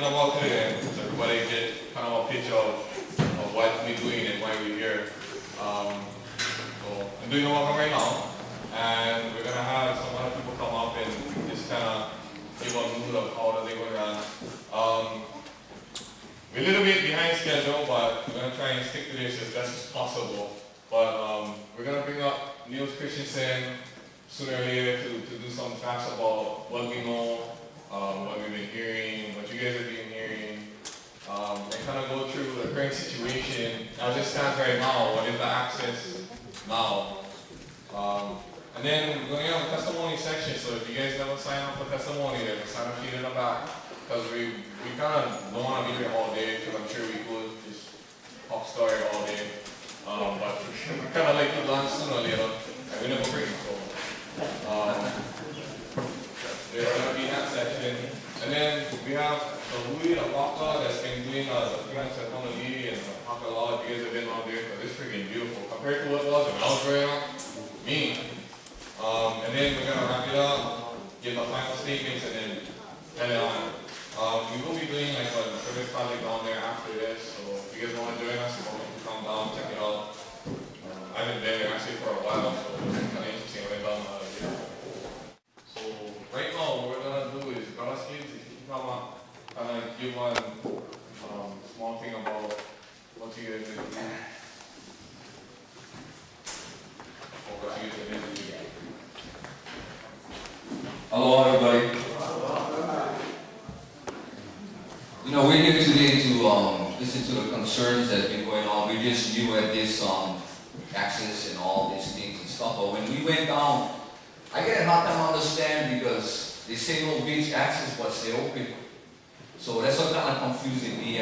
about today, so everybody get kind of a picture of what we're doing and why we're here. So I'm doing the welcome right now, and we're gonna have some other people come up and just kind of give a mood of how the day went on. We're a little bit behind schedule, but we're gonna try and stick to this as best as possible. But we're gonna bring up Niels Christensen sooner or later to do some facts about what we know, what we've been hearing, what you guys have been hearing, and kind of go through the current situation as it stands right now. What is the access now? And then we're going to have a testimony section, so if you guys never sign up for testimony, there's a sign up sheet in the back, because we kind of don't want to be here all day, because I'm sure we could just talk story all day. But we kind of like to learn sooner or later, and we never bring it, so. There's going to be that section. And then we have the Louis, the Waka that's been doing the freelance at Honolulu and the Haka Law. If you guys have been out there, because it's freaking beautiful compared to what it was when I was growing up. And then we're going to wrap it up, give the final statements, and then head it on. We will be doing like a service project down there after this, so if you guys want to join us, you're welcome to come down, check it out. I haven't been there actually for a while, so it's kind of interesting what I've done. So right now, what we're gonna do is, brothers kids, if you come up, kind of give one small thing about what you guys are doing. Hello, everybody. You know, we're here today to listen to the concerns that's been going on. We're just new at this access and all these things and stuff. But when we went down, I get a hard time to understand because they say no beach access, but stay open. So that's what kind of confusing me.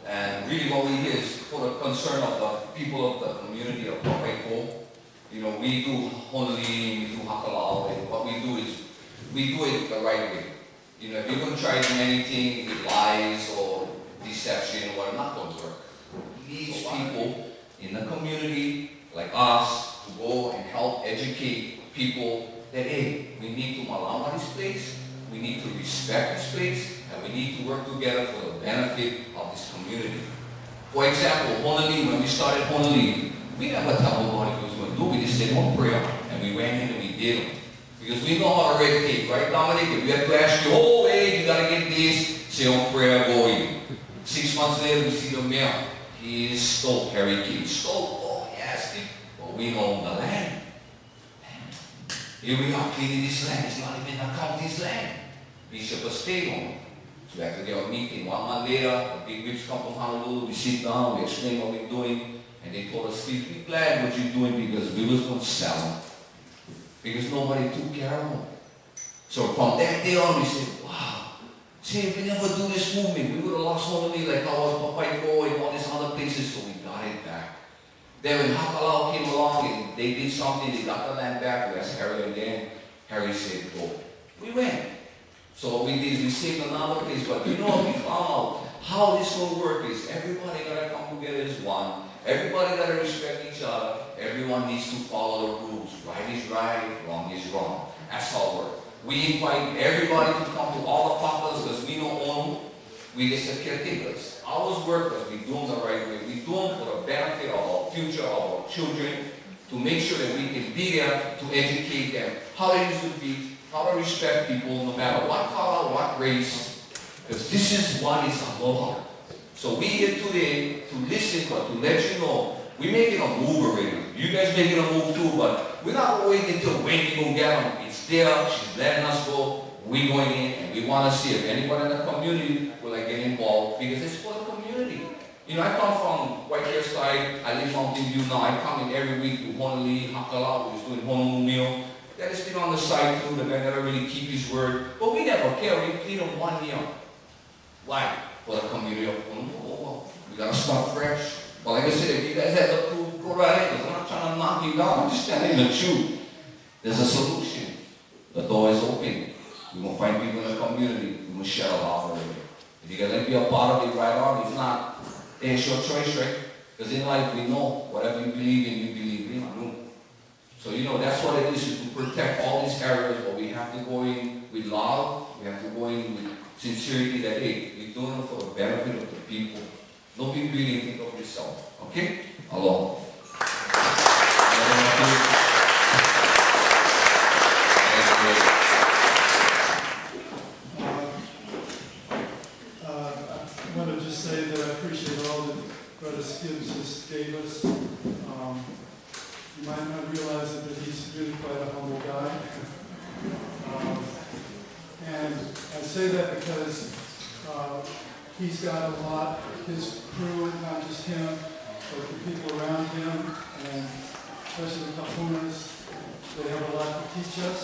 And really what we hear is for the concern of the people of the community of Papaikou. You know, we do Honolulu, we do Hakala'au, and what we do is we do it the right way. You know, if you're going to try to do anything with lies or deception, well, it's not going to work. These people in the community, like us, to go and help educate people that, hey, we need to malama this place, we need to respect this place, and we need to work together for the benefit of this community. For example, Honolulu, when we started Honolulu, we never tell nobody what we was going to do. We just said one prayer, and we went in and we did them. Because we know how to red tape, right, Dominic? If we have to ask you, oh, hey, you got to get this, say one prayer, go in. 6 months later, we see the mail. He is stoked, Harry King. Stoked, oh, yes, but we own the land. Here we are cleaning this land. It's not even the county's land. Bishop stayed on. So we have to get a meeting. 1 month later, the big wigs come from Honolulu. We sit down, we explain what we're doing. And they told us, Steve, be glad what you're doing because we was going to sell them. Because nobody took care of them. So from that day on, we said, wow, see, if we never do this movement, we would have lost Honolulu like how was Papaikou and all these other places, so we got it back. Then when Hakala'au came along and they did something, they got the land back, we asked Harry again. Harry said, go. We went. So what we did is we saved another place, but you know, we found out how this will work is everybody got to come together as one. Everybody got to respect each other. Everyone needs to follow the rules. Right is right, wrong is wrong. That's how it works. We invite everybody to come to all the papas because we don't own them. We just the caretakers. Ours workers, we do them the right way. We do them for the benefit of our future, of our children, to make sure that we can be there to educate them how they use the beach, how to respect people no matter what color, what race. Because this is what is aloha. So we here today to listen, but to let you know, we're making a move already. You guys making a move too, but we're not waiting until when we go get them. It's there, she's letting us go, we're going in, and we want to see if anybody in the community will get involved, because it's for the community. You know, I come from White Hair side, I live Mountain View now, I come in every week to Honolulu, Hakala'au, who's doing Honolulu meal. That is still on the side too, the guy never really keep his word, but we never care, we clean them 1 year. Why? For the community of Honolulu. We gotta start fresh. But like I said, if you guys have the proof, go right in. I'm not trying to knock you down. I'm just telling you the truth. There's a solution. The door is open. We're going to find people in the community. We're going to share a lot of it. If you're going to be a part of it, right on. If not, it's your choice, right? Because in life, we know whatever you believe in, you believe in. So, you know, that's what it is to protect all these areas. But we have to go in with love. We have to go in with sincerity that, hey, you're doing it for the benefit of the people. Don't be greedy and think of yourself. Okay? Aloha. I want to just say that I appreciate all that Brother Skibbs just gave us. You might not realize it, but he's really quite a humble guy. And I say that because he's got a lot, his crew, not just him, but the people around him, and especially the Kapunas, they have a lot to teach us.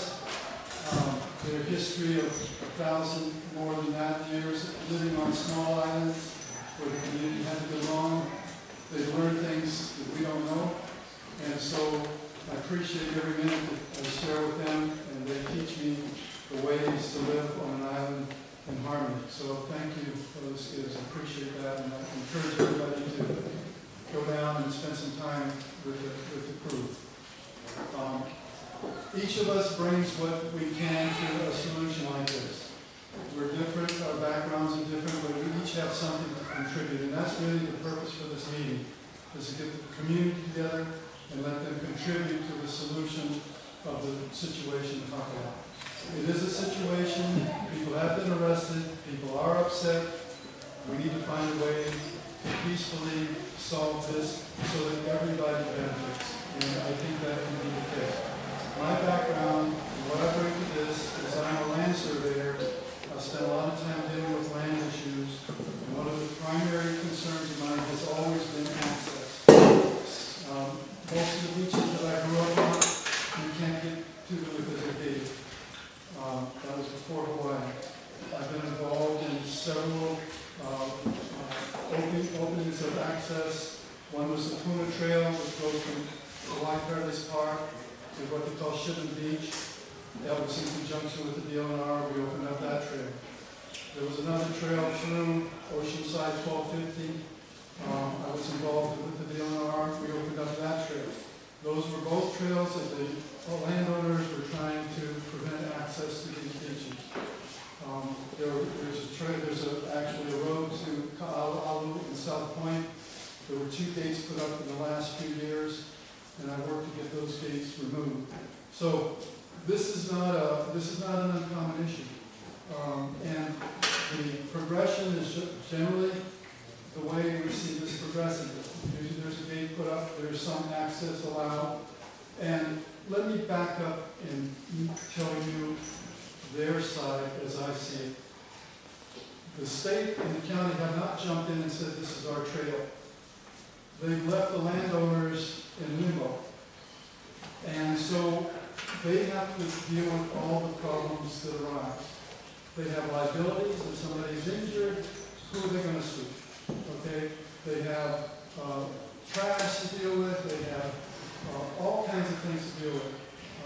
Their history of 1,000, more than that, years living on small islands where the community had to belong. They learn things that we don't know. And so I appreciate every minute that I share with them, and they teach me the ways to live on an island in harmony. So thank you for those kids. I appreciate that, and I encourage everybody to go down and spend some time with the crew. Each of us brings what we can to a solution like this. We're different, our backgrounds are different, but we each have something to contribute, and that's really the purpose for this meeting, is to get the community together and let them contribute to the solution of the situation in Papaikou. It is a situation, people have been arrested, people are upset. We need to find a way to peacefully solve this so that everybody benefits. And I think that can be the case. My background, and what I bring to this, is I'm a land surveyor. I've spent a lot of time dealing with land issues. And one of the primary concerns of mine has always been access. Most of the beaches that I grew up on, you can't get to them because they're gated. That was before Hawaii. I've been involved in several openings of access. One was the Puna Trail, which goes from Hawaii Paradise Park to what they call Shipping Beach. That was in conjunction with the DLNR. We opened up that trail. There was another trail through Oceanside 1250. I was involved with the DLNR. We opened up that trail. Those were both trails that the landowners were trying to prevent access to these beaches. There's actually a road to Ka'alu and South Point. There were 2 gates put up in the last few years, and I worked to get those gates removed. So this is not an uncommon issue. And the progression is generally the way we see this progressing. Usually there's a gate put up, there's some access allowed. And let me back up and tell you their side as I see it. The state and the county have not jumped in and said this is our trail. They've left the landowners in limbo. And so they have to deal with all the problems that arise. They have liabilities. If somebody's injured, who are they going to sue? Okay? They have trash to deal with. They have all kinds of things to deal with.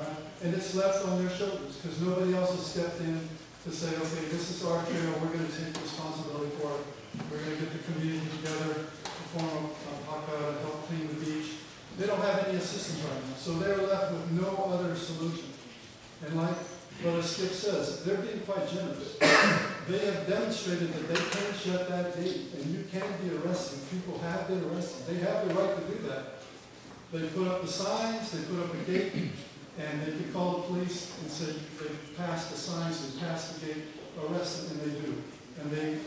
Right? And it's left on their shoulders because nobody else has stepped in to say, okay, this is our trail. We're going to take responsibility for it. We're going to get the community together to form a Papaikou to help clean the beach. They don't have any assistance right now. So they're left with no other solution. And like Brother Skip says, they're being quite generous. They have demonstrated that they can shut that gate and you can be arrested. People have been arrested. They have the right to do that. They put up the signs, they put up a gate, and they can call the police and say they passed the signs, they passed the gate, arrest them, and they do. And they're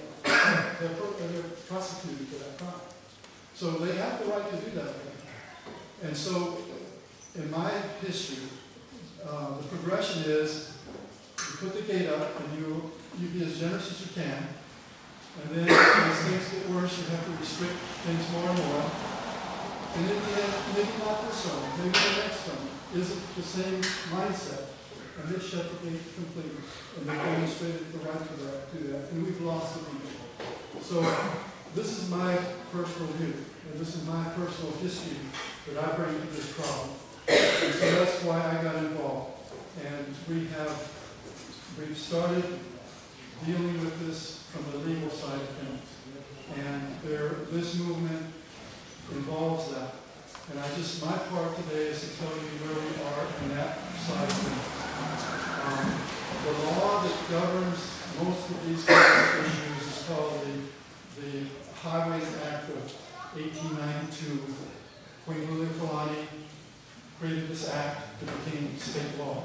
prosecuted for that crime. So they have the right to do that. And so, in my history, the progression is you put the gate up and you be as generous as you can. And then as things get worse, you have to restrict things more and more. And in the end, maybe not this one, maybe the next one isn't the same mindset. And they shut the gate completely. And they demonstrated the right to do that. And we've lost the people. So this is my personal view. And this is my personal history that I bring to this problem. And so that's why I got involved. And we've started dealing with this from the legal side of things. And this movement involves that. And my part today is to tell you where we are in that side of things. The law that governs most of these issues is called the Highways Act of 1892. Queen William Kalani created this act that became state law.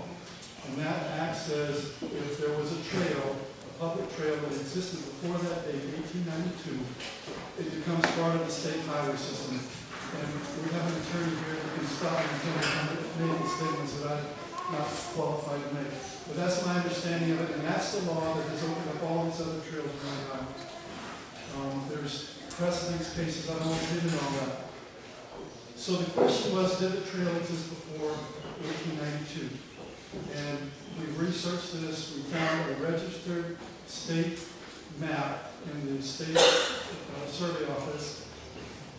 And that act says if there was a trail, a public trail that existed before that date, 1892, it becomes part of the state highway system. And we have an attorney here that can stop me from making statements that I'm not qualified to make. But that's my understanding of it, and that's the law that has opened up all these other trails around the island. There's precedence cases, I don't want to get into all that. So the question was, did the trail exist before 1892? And we researched this, we found a registered state map in the state survey office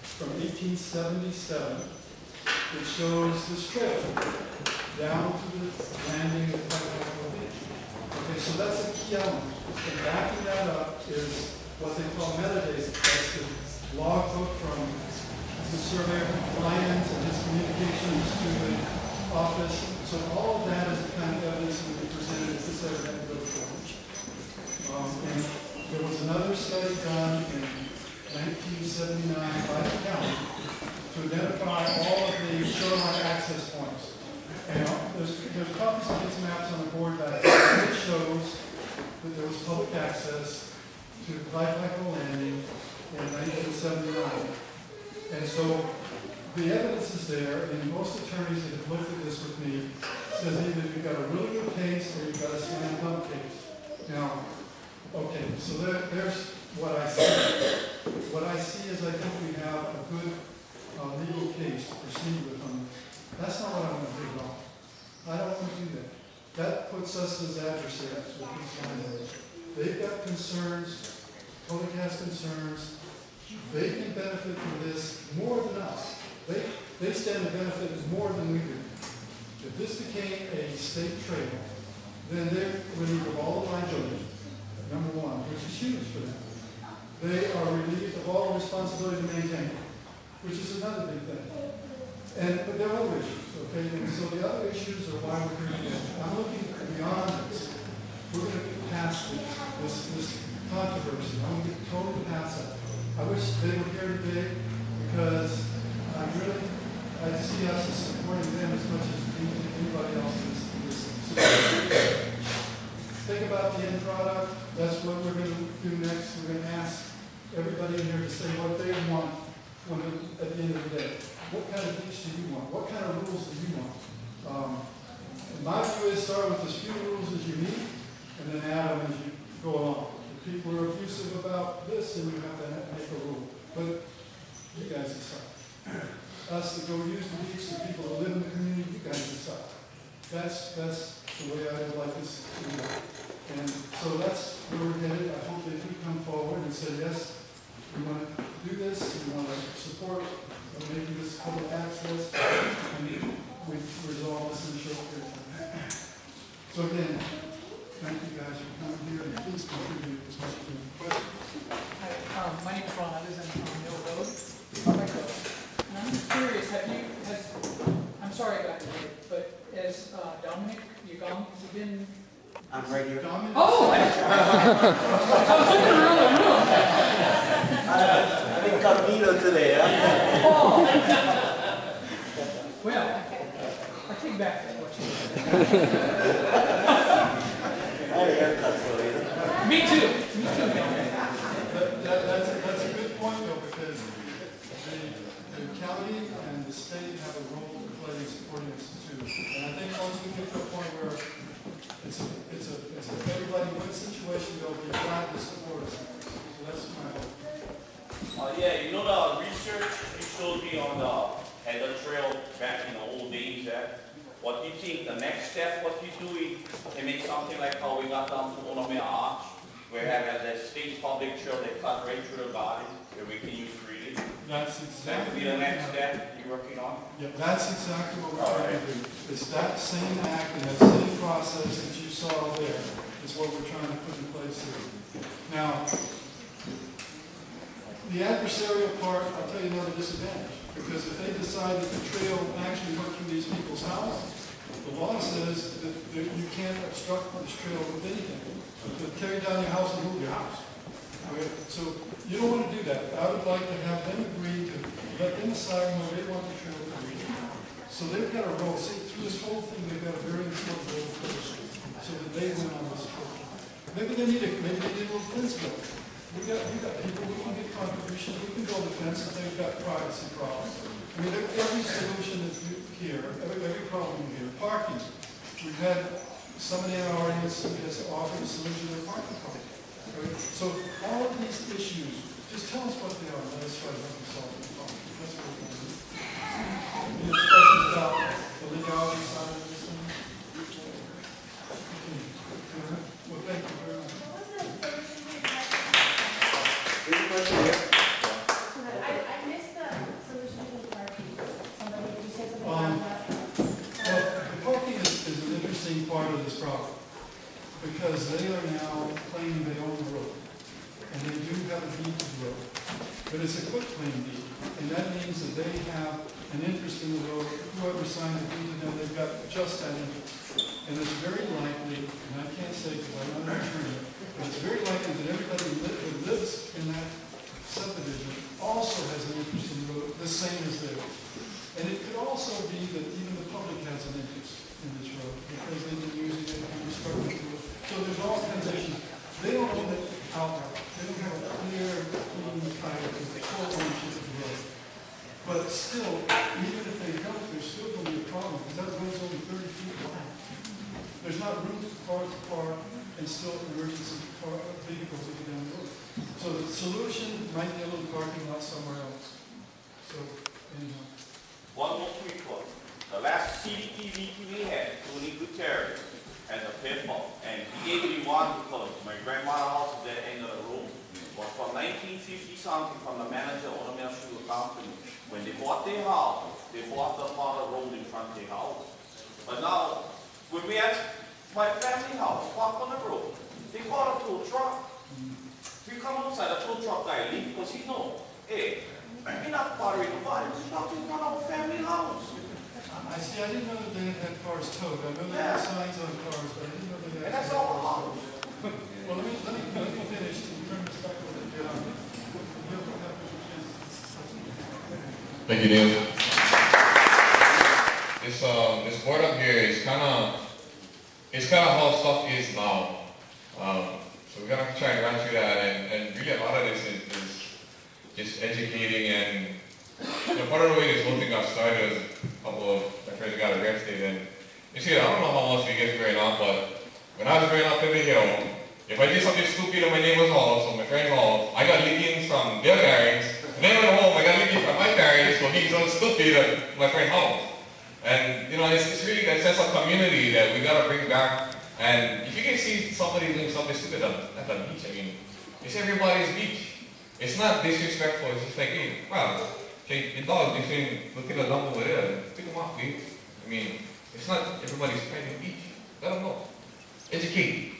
from 1877 that shows this trail down to the landing at Papaikou Beach. Okay, so that's a key element. And backing that up is what they call metadata. That's the logbook from the surveyor plans and his communications to the office. So all of that is the kind of evidence that we presented if this ever had to go forward. And there was another study done in 1979 by the county to identify all of the shoreline access points. And there's copies of these maps on the board back there. It shows that there was public access to Papaikou Landing in 1979. And so the evidence is there, and most attorneys that have looked at this with me says either you've got a really good case or you've got a slam dunk case. Now, okay, so there's what I see. What I see is I think we have a good legal case to proceed with on this. That's not what I want to do at all. I don't want to do that. That puts us as adversaries with these candidates. They've got concerns, public has concerns. They can benefit from this more than us. They stand to benefit more than we do. If this became a state trail, then they're relieved of all the liability, number one, which is huge for them. They are relieved of all the responsibility to maintain it, which is another big thing. But there are other issues, okay? And so the other issues are why we're here today. I'm looking beyond this. We're going to get past this controversy. I'm going to get totally past that. I wish they were here today because I see us as supporting them as much as anybody else in this situation. Think about the end product. That's what we're going to do next. We're going to ask everybody in here to say what they want at the end of the day. What kind of beach do you want? What kind of rules do you want? My view is start with as few rules as you need and then add them as you go along. If people are abusive about this, then you have to make a rule. But you guys decide. Us that go use the beach, the people that live in the community, you guys decide. That's the way I would like this to be. And so that's where we're headed. I hope that you come forward and say, yes, we want to do this, we want to support making this public access, and we resolve this in a short period of time. So again, thank you guys for coming here, and please contribute as much as you can. Hi, my name is Ron. I live on Mill Road, Papaikou. And I'm just curious, I'm sorry I got late, but has Dominic Yagam, has he been? I'm right here. Dominic? Oh! I was looking around the room. I'm incognito today, huh? Oh! Well, I take back that what you said. I had a haircut for you. Me too. Me too, man. That's a good point, though, because the county and the state have a role to play in supporting this too. And I think once we get to a point where it's a everybody win situation, they'll be glad to support us. So that's my hope. Yeah, you know the research you showed me on the Heather Trail back in the old days there? What do you think the next step, what you do to make something like how we got down to Onome Arch, where we have that state public trail that cut right through the body, where we can use freely? That's That exactly. could be the next step you're working on? Yeah, that's exactly what we're trying to do. It's that same act and that same process that you saw there is what we're trying to put in place here. Now, the adversarial part, I'll tell you another disadvantage. Because if they decide that the trail actually went through these people's house, The law says that you can't obstruct this trail with anything, to tear down your house and move your house. Okay, so you don't want to do that. I would like to have them agree to let them decide where they want the trail to be. So they've got a role, see, through this whole thing, they've got a very important role to play, so that they win on this. Maybe they need a little fence built. We got people, we can get contributions, we can build a fence if they've got privacy problems. I mean, every solution is here, every problem here. Parking, we've had somebody in our audience has offered a solution to the parking problem. Right? So all of these issues, just tell us what they are, and let us try to help you solve the problem. That's what we're going to do. Any other questions about the legality side of this thing? Well, thank you very much. There's a question here. I missed the solution to the parking. Somebody, you said something about that. Well, the parking is an interesting part of this problem, because they are now claiming they own the road, and they do have a deed to the road, but it's a quitclaim deed, and that means that they have an interest in the road. Whoever signed the deed to them, they've got just that interest. And it's very likely, and I can't say because I'm not an attorney, but it's very likely that everybody who lives in that subdivision also has an interest in the road, the same as theirs. And it could also be that even the public has an interest in this road because they've been using it and constructing it. So there's all kinds of issues. They don't own it outright. They don't have a clear, clean title to full ownership of the road. But still, even if they don't, there's still going to be a problem because that road's only 30 feet wide. There's not room for cars to park and still emergency vehicles to get down the road. So the solution might be a little parking lot somewhere else. So, anyhow. One more quick one. The last CDT meeting we had, Tony Gutierrez and the people, and he gave me one because my grandma's house at the end of the road was from 1950 something from the manager of the Mill Sugar Company. When they bought their house, they bought the part of the road in front of their house. But now, when we at my family house, park on the road, they call a tow truck. We come outside, the tow truck guy leave because he know, hey, we're not bothering nobody, we're not in front of our family house. I see, I didn't know that they had cars towed. I know they had signs on cars, but I didn't know they had. And that's all cars towed. Well, let me finish and turn this back over to John. You'll have a chance. Thank you, Neil. This board up here is kind of how stuff is now. So we're gonna try and run through that, and really a lot of this is just educating, and part of the way this whole thing got started was a couple of my friends got arrested, and you see, I don't know how much you guys growing up, but when I was growing up in the hill, if I did something stupid at my neighbor's house or my friend's house, I got lickings from their parents, and then when I went home, I got lickings from my parents for being so stupid at my friend's house. And it's really that sense of community that we gotta bring back. And if you can see somebody doing something stupid at the beach, I mean, it's everybody's beach. It's not disrespectful, it's just like, hey, wow, okay, the dog is saying, look at the lump over there, pick them up, dude. I mean, it's not everybody's private beach. Let them know. Educate.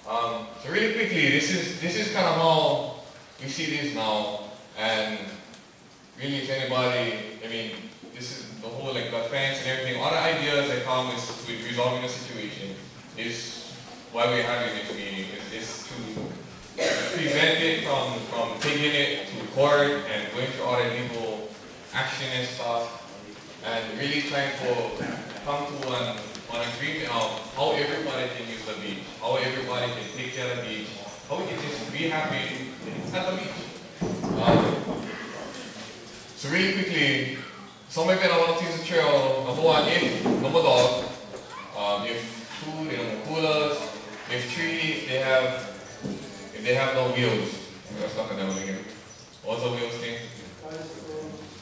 So really quickly, this is kind of how we see this now. And really, if anybody, I mean, this is the whole like the fence and everything. All the ideas that come with resolving the situation is why we're having this meeting. Is to prevent it from taking it to court and going through all the legal action and stuff, and really trying to come to an agreement of how everybody can use the beach, how everybody can take care of the beach, how we can just be happy at the beach. So really quickly, some of it I want to use the trail. Number one, if number dog, if two, they don't have coolers. If three, if they have no wheels. I'm stuck on that one again. What's the wheels thing?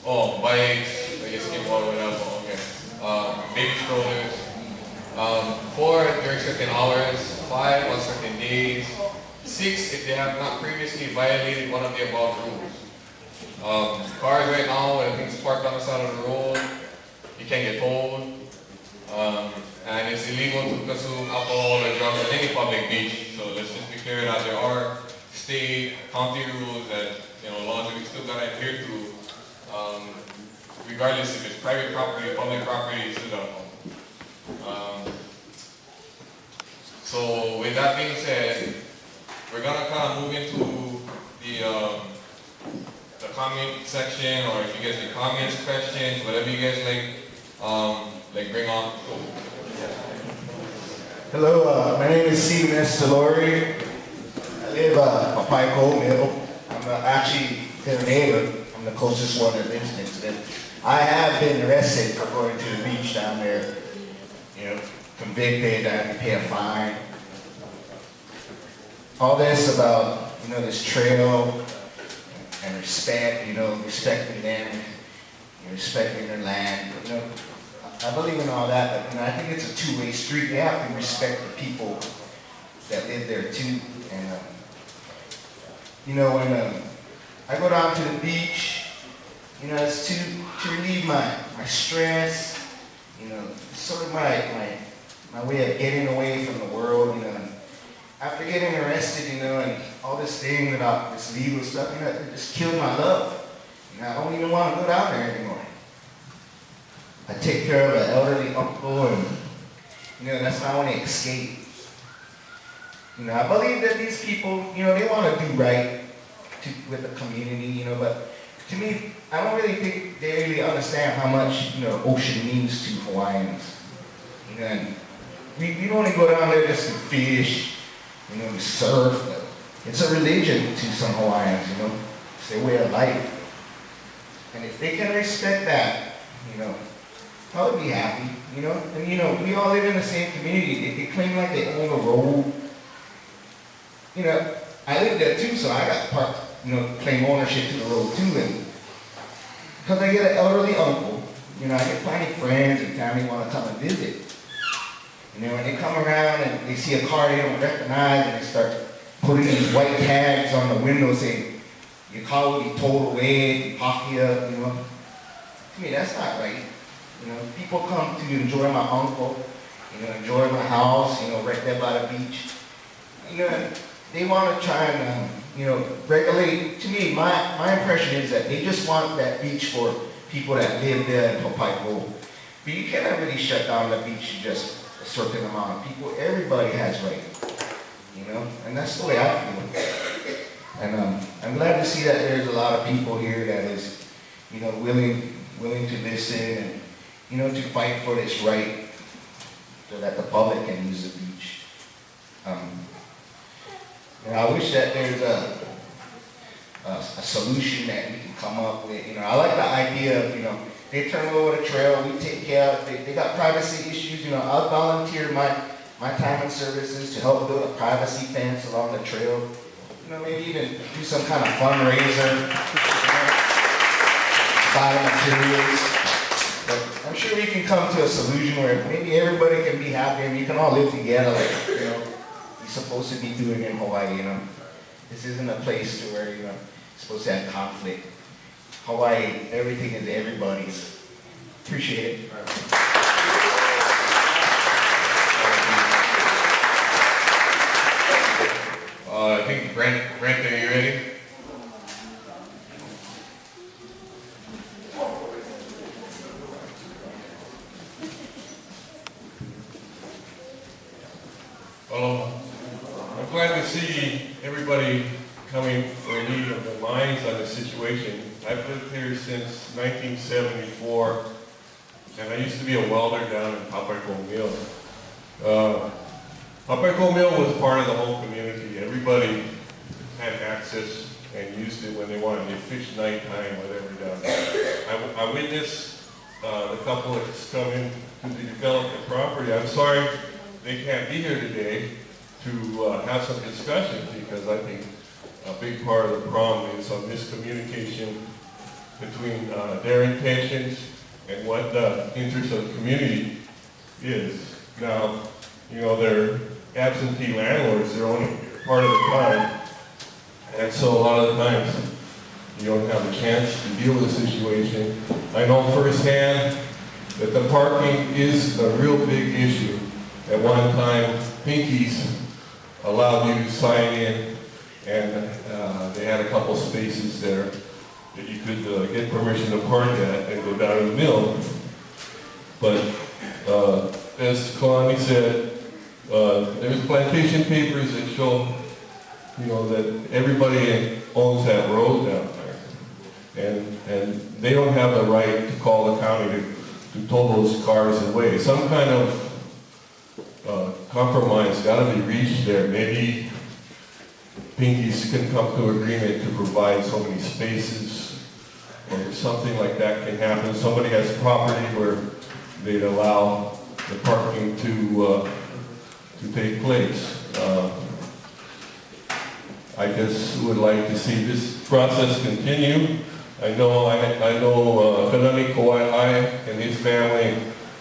Oh, bikes, I guess skateboard, whatever. Okay. Baby strollers. 4 during certain hours. 5 on certain days. 6 if they have not previously violated one of the above rules. Cars right now, when things parked on the side of the road, you can't get towed. And it's illegal to consume alcohol or drugs on any public beach. So let's just be clear that there are state, county rules that, laws that we still gotta adhere to, regardless if it's private property, public property, it's still gotta follow. So with that being said, we're gonna kind of move into the comment section, or if you guys have comments, questions, whatever you guys like bring on. Hello, my name is Stephen Estelori. I live Papaikou Mill. I'm actually their neighbor. I'm the closest one that lives next to them. I have been arrested for going to the beach down there. You know, convicted, I had to pay a fine. All this about, you know, this trail and respect, you know, respecting them, respecting their land, you know. I believe in all that, but you know, I think it's a two-way street. You have to respect the people that live there too. And you know, when I go down to the beach, you know, it's to relieve my stress. You know, it's sort of my way of getting away from the world. You know, and after getting arrested, you know, and all this thing about this legal stuff, you know, it just killed my love. You know, I don't even want to go down there anymore. I take care of an elderly uncle, and you know, that's my only escape. You know, I believe that these people, you know, they want to do right with the community, you know, but to me, I don't really think they really understand how much, you know, ocean means to Hawaiians. You know, and we don't only go down there just to fish, you know, to surf. But it's a religion to some Hawaiians, you know, it's their way of life. And if they can respect that, you know, I would be happy, you know. And you know, we all live in the same community. They claim like they own the road. You know, I live there too, so I got part, you know, claim ownership to the road too. And because I get an elderly uncle, you know, I get plenty of friends and family want to come and visit. You know, when they come around and they see a car they don't recognize, and they start putting these white tags on the window saying, your car will be towed away, pocket up, you know. To me, that's not right. You know, people come to enjoy my uncle, you know, enjoy my house, you know, right there by the beach. You know, they want to try and, you know, regulate. To me, my impression is that they just want that beach for people that live there in Papaikou. But you cannot really shut down the beach to just a certain amount of people. Everybody has right, you know, and that's the way I feel. And I'm glad to see that there's a lot of people here that is, you know, willing to listen and, you know, to fight for this right so that the public can use the beach. And I wish that there's a solution that we can come up with. You know, I like the idea of, you know, they turn over the trail, we take care of it. They got privacy issues, you know, I'll volunteer my time and services to help build a privacy fence along the trail. You know, maybe even do some kind of fundraiser, you know, buy the materials. But I'm sure we can come to a solution where maybe everybody can be happy and we can all live together like, you know, we're supposed to be doing in Hawaii, you know. This isn't a place to where, you know, you're supposed to have conflict. Hawaii, everything is everybody's. Appreciate it. I think Brent, are you ready? Well, I'm glad to see everybody coming relieved of their minds on this situation. I've lived here since 1974, and I used to be a welder down in Papaikou Mill. Papaikou Mill was part of the whole community. Everybody had access and used it when they wanted to fish nighttime, whatever down there. I witnessed the couple that's come in to develop the property. I'm sorry they can't be here today to have some discussion, because I think a big part of the problem is some miscommunication between their intentions and what the interest of the community is. Now, you know, they're absentee landlords, they're only part of the time, and so a lot of the times you don't have a chance to deal with the situation. I know firsthand that the parking is a real big issue. At one time, Pinkies allowed you to sign in, and they had a couple spaces there that you could get permission to park at and go down to the mill. But as Kalani said, there's plantation papers that show, you know, that everybody owns that road down there. And they don't have the right to call the county to tow those cars away. Some kind of compromise gotta be reached there. Maybe Pinkies can come to agreement to provide so many spaces, or something like that can happen. Somebody has property where they'd allow the parking to take place. I just would like to see this process continue. I know Kanani Kauai and his family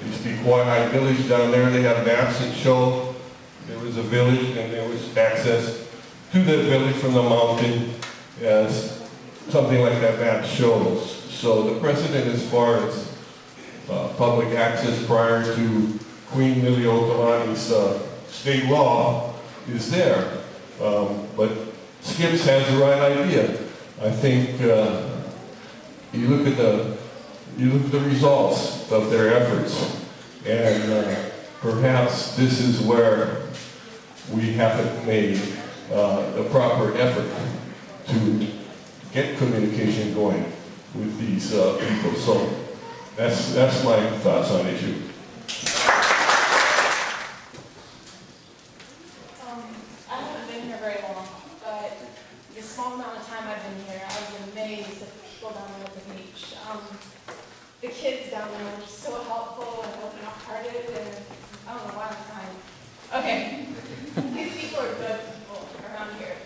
used to be Kauai Village down there. They had maps that show there was a village and there was access to that village from the mountain, as something like that map shows. So the precedent as far as public access prior to Queen Liliuokalani's state law is there. But Skips has the right idea. I think you look at the results of their efforts, and perhaps this is where we haven't made the proper effort to get communication going with these people. So that's my thoughts on the issue. I haven't been here very long, but the small amount of time I've been here, I was amazed at the people down there at the beach. The kids down there were just so helpful and open-hearted, and I don't know why I'm crying. Okay, these people are good people around here.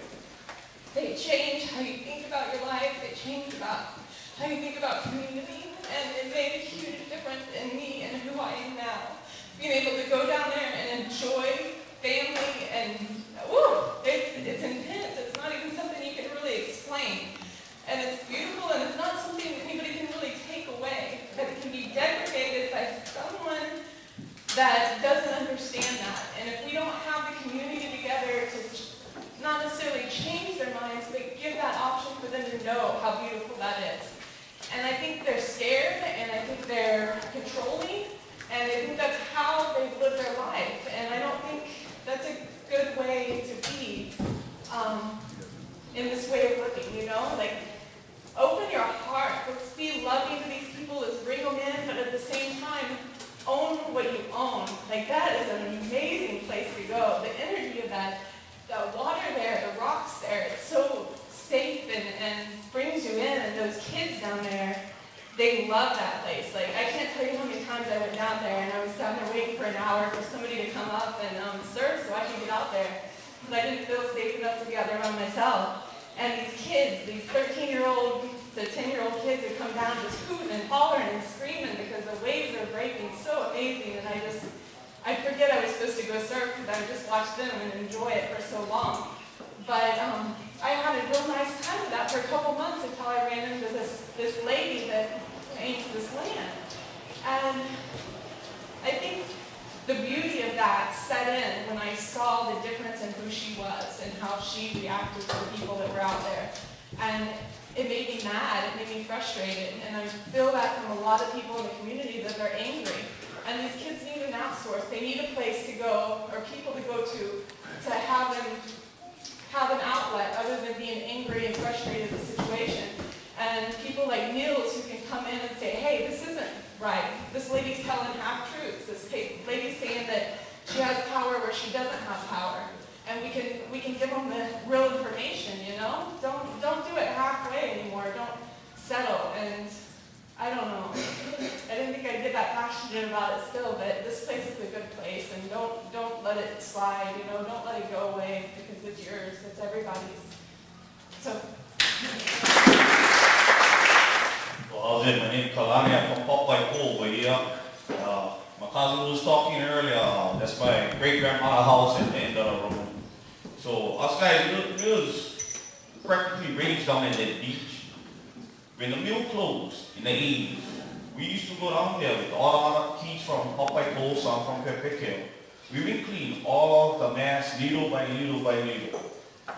They change how you think about your life, they change about how you think about community, and it made a huge difference in me and who I am now. Being able to go down there and enjoy family, and it's intense. It's not even something you can really explain. And it's beautiful, and it's not something that anybody can really take away. But it can be deprecated by someone that doesn't understand that. And if we don't have the community together to not necessarily change their minds, but give that option for them to know how beautiful that is. And I think they're scared, and I think they're controlling, and I think that's how they live their life. And I don't think that's a good way to be in this way of living, you know? Like, open your heart. Let's be loving to these people. Let's bring them in, but at the same time, own what you own. Like, that is an amazing place to go. The energy of that, the water there, the rocks there, it's so safe and brings you in. And those kids down there, they love that place. Like, I can't tell you how many times I went down there and I was down there waiting for an hour for somebody to come up and surf so I could get out there. Because I didn't feel safe enough to be out there by myself. And these kids, these 13-year-old to 10-year-old kids would come down just hooting and hollering and screaming because the waves are breaking so amazing. And I forget I was supposed to go surf because I would just watch them and enjoy it for so long. But I had a real nice time with that for a couple months until I ran into this lady that owns this land. And I think the beauty of that set in when I saw the difference in who she was and how she reacted to the people that were out there. And it made me mad, it made me frustrated, and I feel that from a lot of people in the community that they're angry. And these kids need an outsource. They need a place to go, or people to go to have an outlet other than being angry and frustrated at the situation. And people like Niels who can come in and say, hey, this isn't right. This lady's telling half-truths. This lady's saying that she has power where she doesn't have power. And we can give them the real information, you know? Don't do it halfway anymore. Don't settle. And I don't know. I didn't think I'd get that passionate about it still, but this place is a good place, and don't let it slide, you know? Don't let it go away because it's yours. It's everybody's. So. Well, my name is Kalani. I'm from Papaikou over here. My cousin was talking earlier. That's my great-grandmother's house at the end of the road. So us guys, we was practically raised down at that beach. When the mill closed in the 80s, we used to go down there with all our kids from Papaikou, some from Papaikou. We would clean all the mess little by little by little.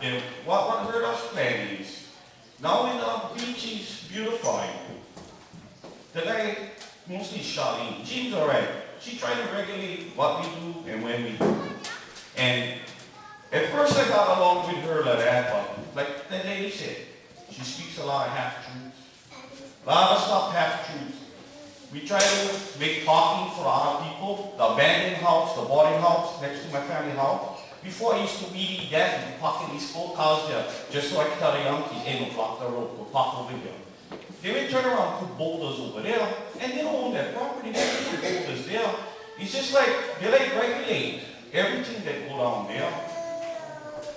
And what hurt us bad is, now when the beach is beautifying, the guy, mostly Charlene, she's alright. She tried to regulate what we do and when we do. And at first I got along with her like that, but like the lady said, she speaks a lot of half-truths. A lot of stuff half-truths. We try to make parking for other people. The abandoned house, the boarding house next to my family house. Before I used to weed that and park in these 4 cars there, just so I could tell the young kids, hey, don't block the road, go park over here. They would turn around and put boulders over there, and they don't own that property, they put boulders there. It's just like, they like regulate everything that go down there.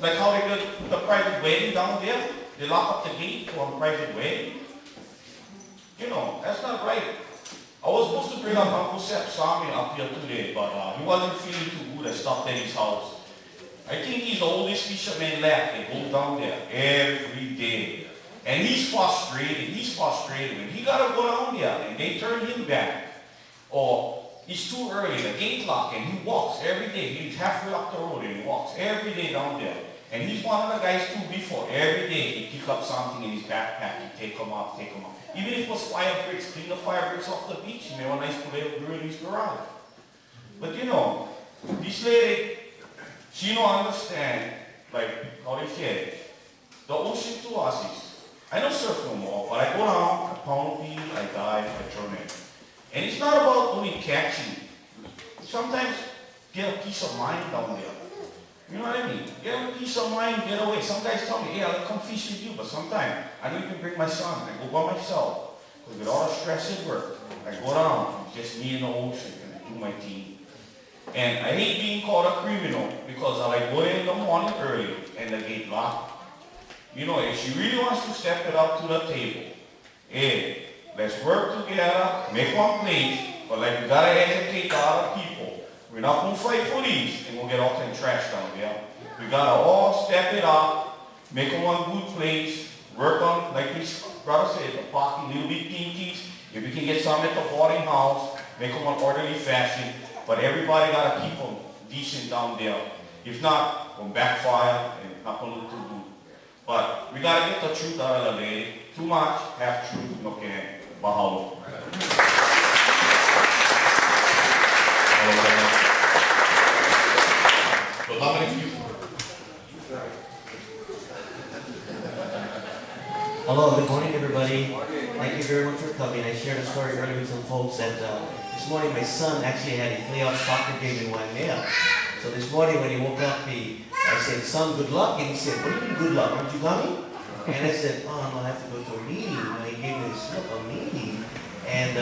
Like how they did the private wedding down there, they lock up the gate for a private wedding. You know, that's not right. I was supposed to bring up Uncle Sep Sami up here today, but he wasn't feeling too good. I stopped at his house. I think he's the oldest fisherman left. They go down there every day. And he's frustrated. When he gotta go down there and they turn him back. Or it's too early, the gate locked, and he walks every day. He's halfway up the road and he walks every day down there. And he's one of the guys too before. Every day he pick up something in his backpack, he take them up. Even if it was fire bricks, clean the fire bricks off the beach, he made a nice little grill in his garage. But you know, this lady, she don't understand, like how they said, the ocean to us is, I don't surf no more, but I go down, I pound pee, I dive, I turn in. And it's not about only catching. Sometimes get a peace of mind down there. You know what I mean? Get a peace of mind, get away. Some guys tell me, hey, I'll come fish with you, but sometimes I don't even bring my son. I go by myself. Because with all the stress at work, I go down, it's just me in the ocean, and I do my thing. And I hate being called a criminal because I like go there in the morning early and the gate locked. You know, if she really wants to step it up to the table, hey, let's work together, make one place, but like we gotta educate the other people. We're not gonna fight for these and we'll get all kind of trash down there. We gotta all step it up, make it one good place, work on, like this brother said, the parking, little bit pinkies. If we can get some at the boarding house, make them an orderly fashion, but everybody gotta keep them decent down there. If not, it'll backfire and it's not gonna look too good. But we gotta get the truth out of the lady. Too much, half truth, no can. Mahalo. So Dominic, you. Hello, good morning everybody. Thank you very much for coming. I shared a story earlier with some folks that this morning my son actually had a playoff soccer game in Waimea. So this morning when he woke up, I said, son, good luck. And he said, what do you mean good luck? Aren't you coming? And I said, oh no, I have to go to a meeting. And he gave me this look, a meeting. And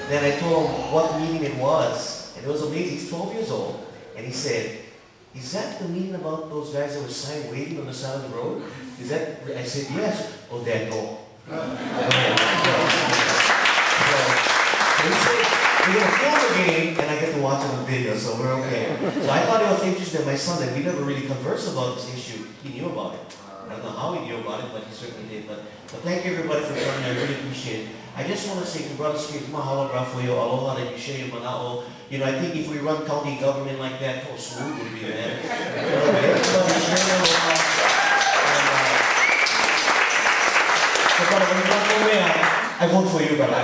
then I told him what meeting it was. And it was amazing. He's 12 years old. And he said, is that the meeting about those guys that were signed waiting on the side of the road? Is that, I said, yes. Oh, Dad, go. So he said, we're going to film the game, and I get to watch it on video, so we're okay. So I thought it was interesting that my son, that we never really conversed about this issue. He knew about it. I don't know how he knew about it, but he certainly did. But thank you everybody for coming. I really appreciate it. I just want to say to Brother Steve, mahalo rafuyo, aloha that you share manao. You know, I think if we run county government like that, how smooth would be, man. Everybody share aloha. I vote for you, brother.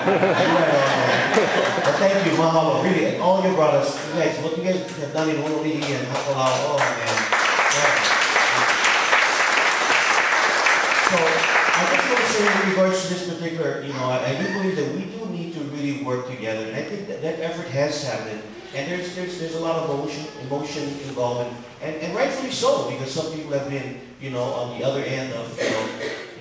But thank you, mahalo, really, and all your brothers, you guys, what you guys have done in Honolulu and Hapalau, oh man. Yeah. So, I just want to say in regards to this particular, you know, I do believe that we do need to really work together, and I think that effort has happened, and there's a lot of emotion involved, and rightfully so, because some people have been, you know, on the other end of,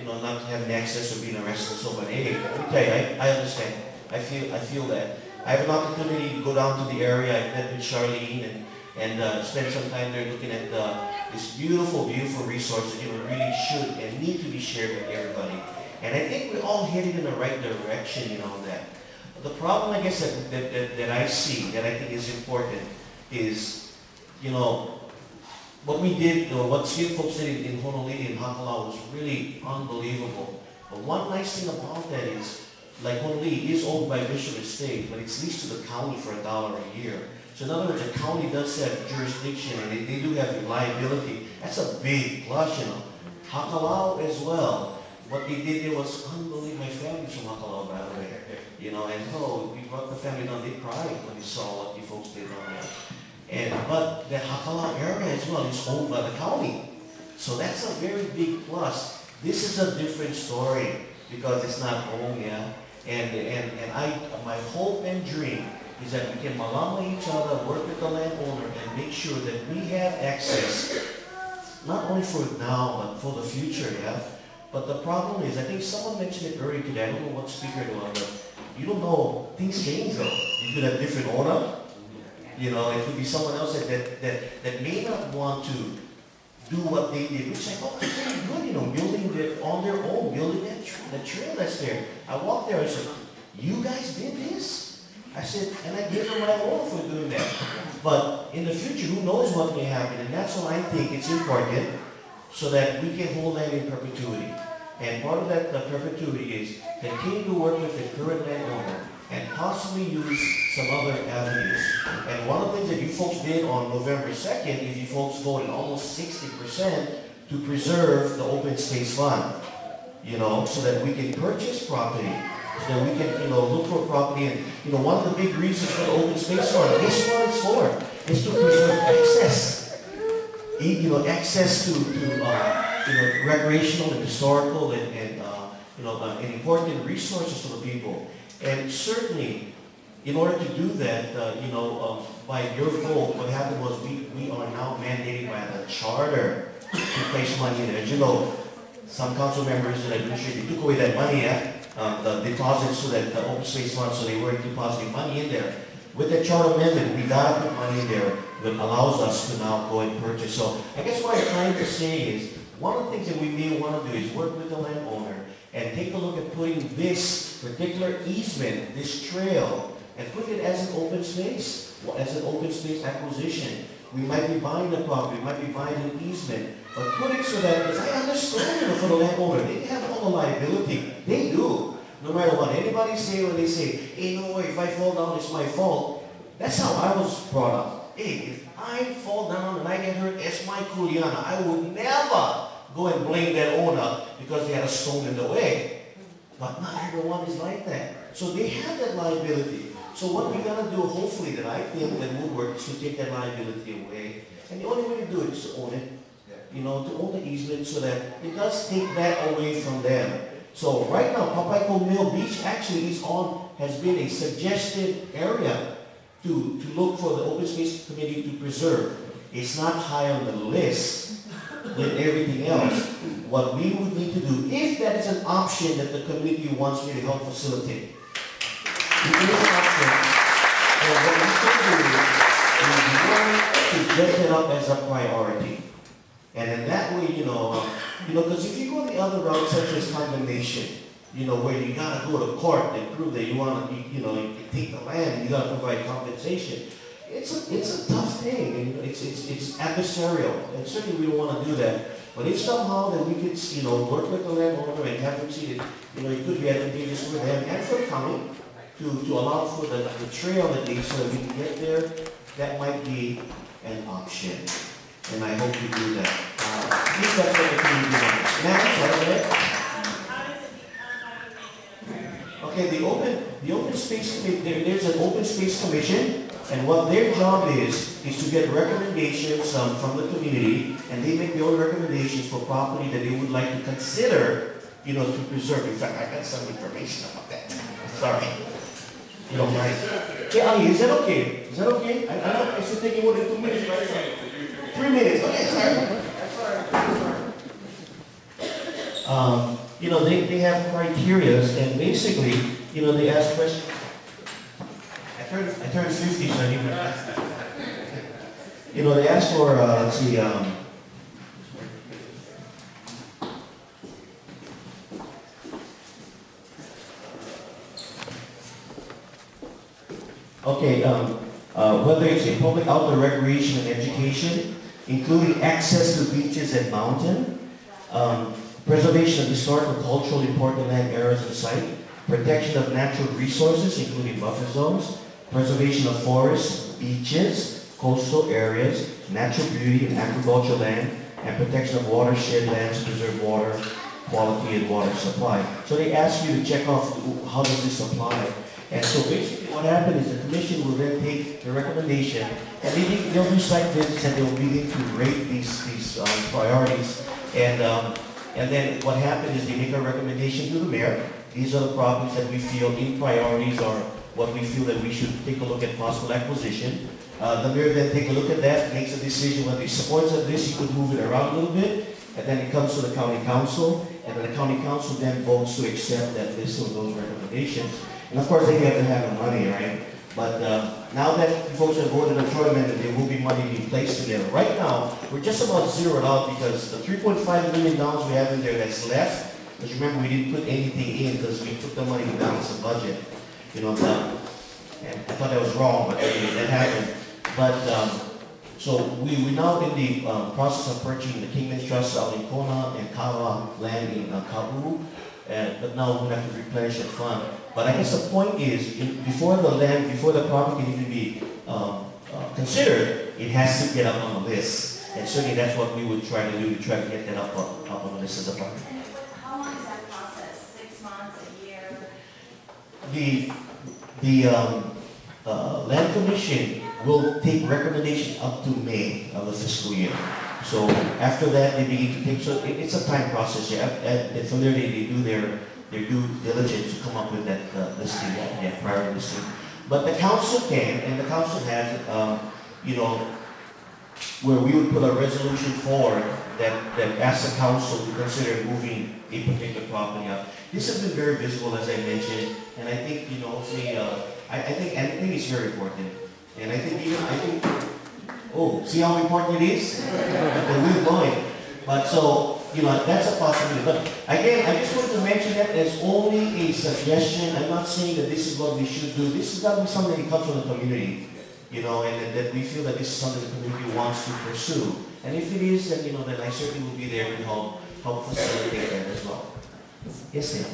not having access or being arrested and so on. Hey, let me tell you, I understand. I feel that. I have an opportunity to go down to the area. I met with Charlene and spend some time there looking at this beautiful resource that really should and need to be shared with everybody. And I think we're all headed in the right direction, that. But the problem, I guess, that I see, that I think is important, is, what we did, what skilled folks did in Honolulu and Hakalau was really unbelievable. But one nice thing about that is, like Honolulu is owned by Bishop Estate, but it's leased to the county for $1 a year. So in other words, the county does have jurisdiction and they do have reliability. That's a big plus, Hakalau as well. What they did there was unbelievable. My family's from Hakalau, by the way. And we brought the family down. They cried when they saw what you folks did down there. But the Hakala area as well is owned by the county. So that's a very big plus. This is a different story because it's not home, yeah. My hope and dream is that we can malama each other, work with the landowner, and make sure that we have access, not only for now, but for the future, yeah. But the problem is, I think someone mentioned it earlier today, I don't know what speaker it was, but you don't know, things change though. You could have different owner, you know, it could be someone else that may not want to do what they did, which I thought was pretty good, you know, building it on their own, building that trail that's there. I walked there, I said, you guys did this? I said, and I gave them my award for doing that. But in the future, who knows what may happen, and that's why I think it's important so that we can hold that in perpetuity. And part of that perpetuity is continue to work with the current landowner and possibly use some other avenues. And one of the things that you folks did on November 2nd is you folks voted almost 60% to preserve the open space fund, you know, so that we can purchase property, so that we can, you know, look for property. And, you know, one of the big reasons for the open space fund, guess what it's for? It's to preserve access. You know, access to recreational and historical and important resources for the people. And certainly, in order to do that, by your vote, what happened was we are now mandated by the charter to place money in there. As you know, some council members and administrators took away that money, the deposits so that the open space fund, so they weren't depositing money in there. With the charter amendment, we got to put money in there that allows us to now go and purchase. So I guess what I'm trying to say is, one of the things that we may want to do is work with the landowner and take a look at putting this particular easement, this trail, and put it as an open space, as an open space acquisition. We might be buying the property, we might be buying an easement, but put it so that, as I understand it for the landowner, they have all the liability. They do. No matter what anybody say, when they say, hey, no way, if I fall down, it's my fault. That's how I was brought up. Hey, if I fall down and I get hurt, it's my kuliana. I would never go and blame that owner because they had a stone in the way. But not everyone is like that. So they have that liability. So what we gotta do, hopefully, that I think that will work is to take that liability away. And the only way to do it is to own it. You know, to own the easement so that it does take that away from them. So right now, Papaikou Mill Beach actually has been a suggested area to look for the Open Space Committee to preserve. It's not high on the list with everything else. What we would need to do, if that is an option that the committee wants me to help facilitate, if it is an option, then what we can do is to get it up as a priority. And in that way, because if you go the other route, such as condemnation, where you gotta go to court and prove that you take the land and you gotta provide compensation, it's a tough thing, and it's adversarial, and certainly we don't want to do that. But if somehow that we could, work with the landowner and have them see that, it could be advantageous for them and for county to allow for the trail at least so that we can get there, that might be an option. And I hope you do that. At least that's what the community wants. Now, okay, the open space, there's an open space commission, and what their job is to get recommendations from the community, and they make their own recommendations for property that they would like to consider, to preserve. In fact, I got some information about that. Sorry. You don't mind. Yeah, Ali, is that okay? Is that okay? I know it's taking more than 2 minutes, right? 3 minutes. Okay, sorry. They have criteria, and basically, they ask questions. I turned 50, so I didn't ask that. They ask for, let's see, whether it's a public outdoor recreation and education, including access to beaches and mountain, preservation of historical, cultural, important land areas and site, protection of natural resources, including buffer zones, preservation of forests, beaches, coastal areas, natural beauty and agricultural land, and protection of watershed lands to preserve water quality and water supply. So they ask you to check off how does this apply. And so basically what happened is the commission will then take the recommendation and they'll do site visits and they'll begin to rate these priorities. And then what happened is they make a recommendation to the mayor. These are the properties that we feel in priorities or what we feel that we should take a look at possible acquisition. The mayor then take a look at that, makes a decision whether he supports of this, he could move it around a little bit, and then it comes to the county council, and then the county council then votes to accept that list of those recommendations. And of course, they have to have the money, right? But now that folks have voted a tournament, there will be money being placed together. Right now, we're just about zeroed out because the $3.5 million we have in there that's left, because remember, we didn't put anything in because we took the money to balance the budget. You know, and I thought that was wrong, but anyway, that happened. But, so we're now in the process of purchasing the Kingman's Trust out in Kona and Kawa land in Kabu, but now we have to replenish the fund. But I guess the point is, before the property can even be considered, it has to get up on the list. And certainly that's what we would try to do, to try to get that up on the list as a property. How long is that process? 6 months, a year? The land commission will take recommendation up to May of the fiscal year. So after that, they begin to take, so it's a time process. Yeah. And from there, they do their due diligence to come up with that listing, that prior listing. But the council can, and the council has, where we would put a resolution forward that asks the council to consider moving a particular property up. This has been very visible, as I mentioned, and I think, hopefully, I think it's very important. And I think, see how important it is? The wheel going. But so, that's a possibility. But again, I just wanted to mention that as only a suggestion. I'm not saying that this is what we should do. This has got to be something that comes from the community, and that we feel that this is something the community wants to pursue. And if it is, then, then I certainly will be there to help facilitate that as well. Yes, ma'am.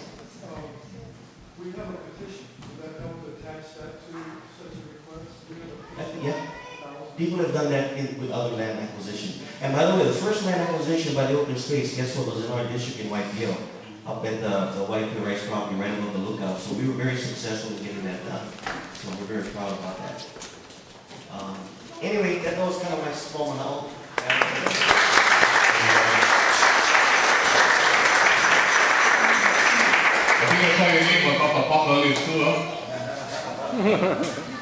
We have a petition. Would that help to attach that to such a request? We have a petition. Yeah. People have done that with other land acquisition. And by the way, the first land acquisition by the open space, guess what, was in our district in Whitefield, up at the Whitefield Rice property right above the lookout. So we were very successful in getting that done. So we're very proud about that. Anyway, that was kind of my small amount. I think that's how you name what Papaikou is too, huh?